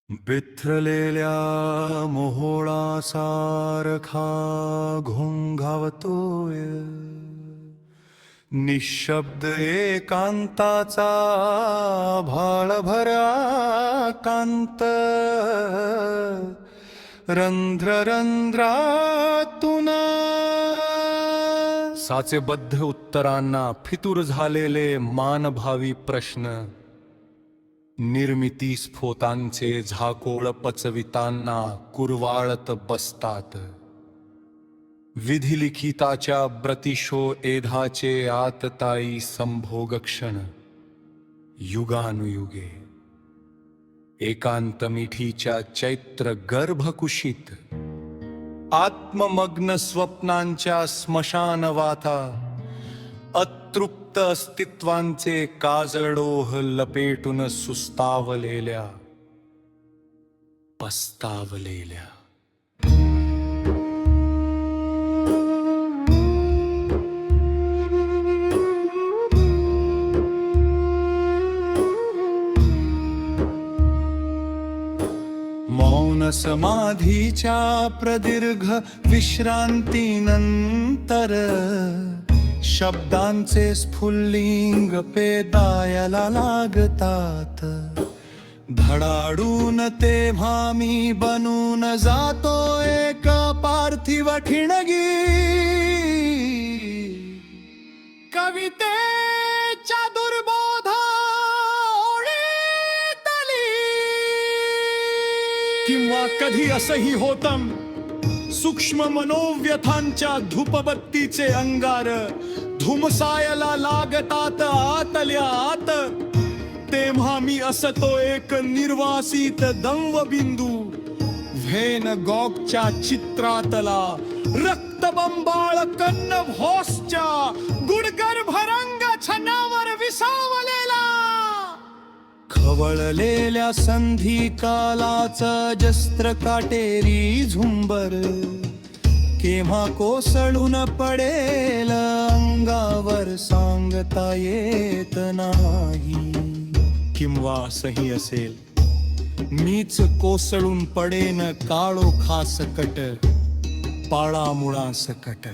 बिथरलेल्या मोहोळासारखा घोंघावतोय, निशब्द एकांताचा भाळभरा कांत, रंध्र रंध्रातून साचेबद्ध उत्तरांना फितूर झालेले मानभावी प्रश्न, निर्मिती स्फोतांचे झाकोळ पचवितांना कुरवाळत बसतात. विधिलिखिताच्या ब्रतिशो एधाचे आतताई संभोग क्षण, युगानुयुगे एकांत मिठीच्या चैत्र गर्भकुशीत, आत्ममग्न स्वप्नांच्या स्मशानवाता, अतृप्त अस्तित्वांचे काजळडोह लपेटून सुस्तावलेल्या, पस्तावलेल्या. मौन समाधीच्या प्रदीर्घ विश्रांतीनंतर शब्दांचे स्फुल्लिंग पेदायला लागतात. धडाडून तेव्हा मी बनून जातो एक पार्थिव ठिणगी, कवितेच्या दुर्बोध ओळीतली. किंवा कधी असंही होतं, सूक्ष्म मनोव्यथांच्या धूपबत्तीचे अंगार धुमसायला लागतात आतल्या आत. तेव्हा मी असतो एक निर्वासित दंवबिंदू, व्हेन गॉगच्या चित्रातला रक्तबंबाळ कन्नव्होसच्या गुडगर्भरंग छनावर विसावलेला. खवळलेल्या संधी कालाचं जस्त्र काटेरी झुंबर केव्हा कोसळून पडेल अंगावर सांगता येत नाही. किंवा असंही असेल, मीच कोसळून पडेन काळोखासकट, पाळामुळासकट.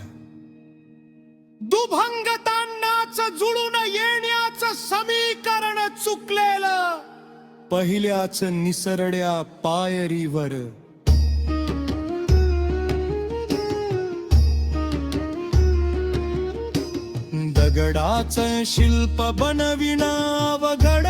दुभंगतांनाच जुळून येण्याचं समीकरण चुकलेलं पहिल्याच निसरड्या पायरीवर. दगडाचं शिल्प बनविणं अवघड